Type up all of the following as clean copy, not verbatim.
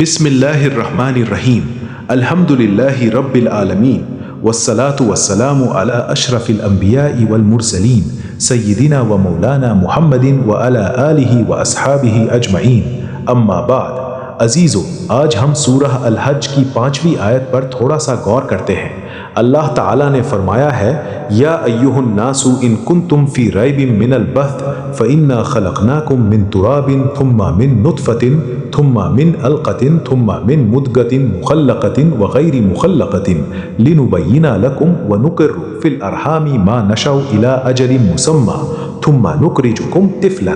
بسم اللہ الرحمن الرحیم الحمد للہ رب العالمین والصلاة والسلام علی اشرف الانبیاء والمرسلین سیدنا و مولانا محمد وعلی آلہ واصحابہ اجمعین اما بعد۔ عزیزو، آج ہم سورہ الحج کی 5ویں آیت پر تھوڑا سا غور کرتے ہیں۔ اللہ تعالیٰ نے فرمایا ہے، یا ایھا الناس ان کنتم فی ریب من البعث فانا خلقناکم من تراب ثم من نطفة ثم من علقة ثم من مدغة مخلقة وغیر مخلقة لنبین لکم ونقر فی الارحام ما نشأ الی اجل مسمى ثم نخرجکم طفلا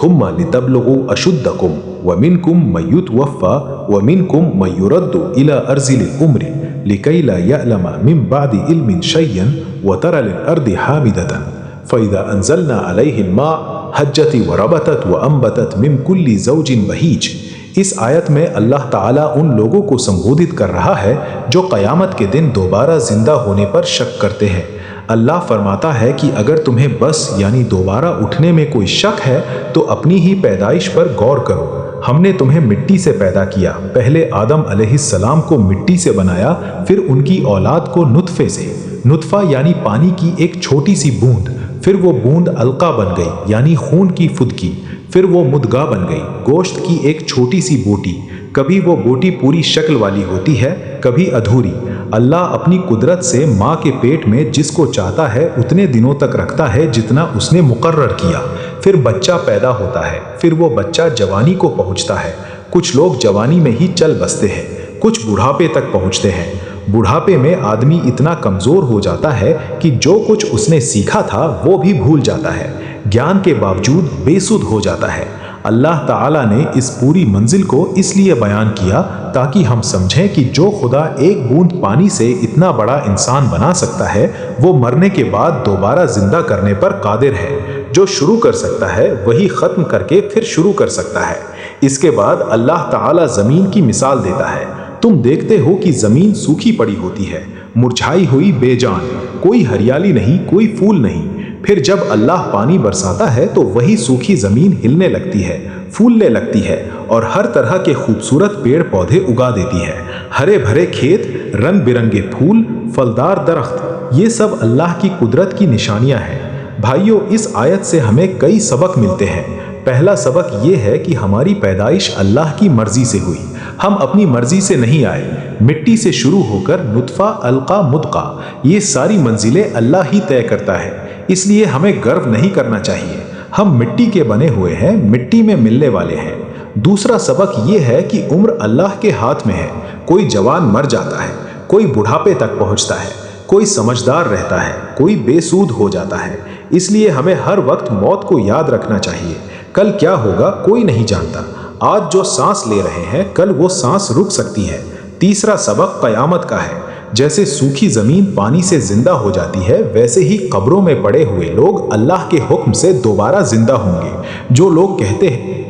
ثم لتبلغوا اشدکم ومنکم من یتوفی ومنکم من یرد الی ارذل العمر لكي لا يعلم من بعد علم شيئا وترى الأرض حامدة فإذا أنزلنا عليه الماء هجت وربتت وأنبتت من كل زوج بهيج۔ اس آیت میں اللہ تعالیٰ ان لوگوں کو سمبودھت کر رہا ہے جو قیامت کے دن دوبارہ زندہ ہونے پر شک کرتے ہیں۔ اللہ فرماتا ہے کہ اگر تمہیں بس یعنی دوبارہ اٹھنے میں کوئی شک ہے تو اپنی ہی پیدائش پر غور کرو۔ ہم نے تمہیں مٹی سے پیدا کیا، پہلے آدم علیہ السلام کو مٹی سے بنایا، پھر ان کی اولاد کو نطفے سے، نطفہ یعنی پانی کی ایک چھوٹی سی بوند، پھر وہ بوند علقہ بن گئی یعنی خون کی فدکی، پھر وہ مدغہ بن گئی، گوشت کی ایک چھوٹی سی بوٹی۔ کبھی وہ بوٹی پوری شکل والی ہوتی ہے، کبھی ادھوری۔ اللہ اپنی قدرت سے ماں کے پیٹ میں جس کو چاہتا ہے اتنے دنوں تک رکھتا ہے جتنا اس نے مقرر کیا، پھر بچہ پیدا ہوتا ہے، پھر وہ بچہ جوانی کو پہنچتا ہے۔ کچھ لوگ جوانی میں ہی چل بستے ہیں، کچھ بڑھاپے تک پہنچتے ہیں۔ بڑھاپے میں آدمی اتنا کمزور ہو جاتا ہے کہ جو کچھ اس نے سیکھا تھا وہ بھی بھول جاتا ہے، گیان کے باوجود بے سدھ ہو جاتا ہے۔ اللہ تعالیٰ نے اس پوری منزل کو اس لیے بیان کیا تاکہ ہم سمجھیں کہ جو خدا ایک بوند پانی سے اتنا بڑا انسان بنا سکتا ہے وہ مرنے کے بعد دوبارہ زندہ کرنے پر قادر ہے۔ جو شروع کر سکتا ہے وہی ختم کر کے پھر شروع کر سکتا ہے۔ اس کے بعد اللہ تعالیٰ زمین کی مثال دیتا ہے۔ تم دیکھتے ہو کہ زمین سوکھی پڑی ہوتی ہے، مرجھائی ہوئی بے جان، کوئی ہریالی نہیں، کوئی پھول نہیں۔ پھر جب اللہ پانی برساتا ہے تو وہی سوکھی زمین ہلنے لگتی ہے، پھولنے لگتی ہے اور ہر طرح کے خوبصورت پیڑ پودے اگا دیتی ہے۔ ہرے بھرے کھیت، رنگ برنگے پھول، پھلدار درخت، یہ سب اللہ کی قدرت کی نشانیاں ہیں۔ بھائیو، اس آیت سے ہمیں کئی سبق ملتے ہیں۔ پہلا سبق یہ ہے کہ ہماری پیدائش اللہ کی مرضی سے ہوئی، ہم اپنی مرضی سے نہیں آئے۔ مٹی سے شروع ہو کر نطفہ، علقہ، مدغہ، یہ ساری منزلیں اللہ ہی طے کرتا ہے۔ اس لیے ہمیں گرو نہیں کرنا چاہیے۔ ہم مٹی کے بنے ہوئے ہیں، مٹی میں ملنے والے ہیں۔ دوسرا سبق یہ ہے کہ عمر اللہ کے ہاتھ میں ہے۔ کوئی جوان مر جاتا ہے، کوئی بڑھاپے تک پہنچتا ہے، کوئی سمجھدار رہتا ہے، کوئی بے سود ہو جاتا ہے۔ اس لیے ہمیں ہر وقت موت کو یاد رکھنا چاہیے۔ کل کیا ہوگا کوئی نہیں جانتا۔ آج جو سانس لے رہے ہیں کل وہ سانس رک سکتی ہے۔ تیسرا سبق قیامت کا ہے۔ جیسے سوکھی زمین پانی سے زندہ ہو جاتی ہے ویسے ہی قبروں میں پڑے ہوئے لوگ اللہ کے حکم سے دوبارہ زندہ ہوں گے۔ جو لوگ کہتے ہیں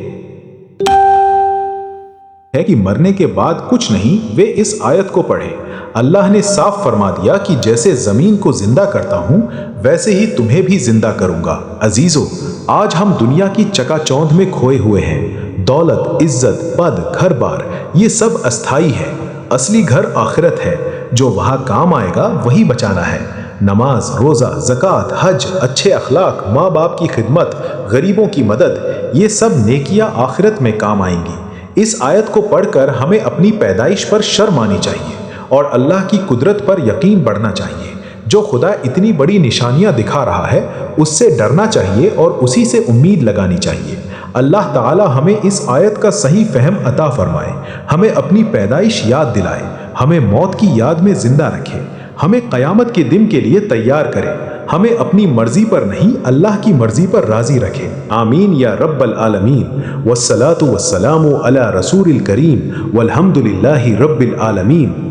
کہ مرنے کے بعد کچھ نہیں، وہ اس آیت کو پڑھیں۔ اللہ نے صاف فرما دیا کہ جیسے زمین کو زندہ کرتا ہوں ویسے ہی تمہیں بھی زندہ کروں گا۔ عزیزو، آج ہم دنیا کی چکا چوندھ میں کھوئے ہوئے ہیں۔ دولت، عزت، پد، گھر بار، یہ سب استھائی ہے۔ اصلی گھر آخرت ہے، جو وہاں کام آئے گا وہی بچانا ہے۔ نماز، روزہ، زکوٰۃ، حج، اچھے اخلاق، ماں باپ کی خدمت، غریبوں کی مدد، یہ سب نیکیاں آخرت میں کام آئیں گی۔ اس آیت کو پڑھ کر ہمیں اپنی پیدائش پر شرم آنی چاہیے اور اللہ کی قدرت پر یقین بڑھنا چاہیے۔ جو خدا اتنی بڑی نشانیاں دکھا رہا ہے اس سے ڈرنا چاہیے اور اسی سے امید لگانی چاہیے۔ اللہ تعالی ہمیں اس آیت کا صحیح فہم عطا فرمائے، ہمیں اپنی پیدائش یاد دلائے، ہمیں موت کی یاد میں زندہ رکھے، ہمیں قیامت کے دن کے لیے تیار کرے، ہمیں اپنی مرضی پر نہیں اللہ کی مرضی پر راضی رکھے۔ آمین یا رب العالمین۔ والصلاة والسلام علی رسول الکریم والحمد للہ رب العالمین۔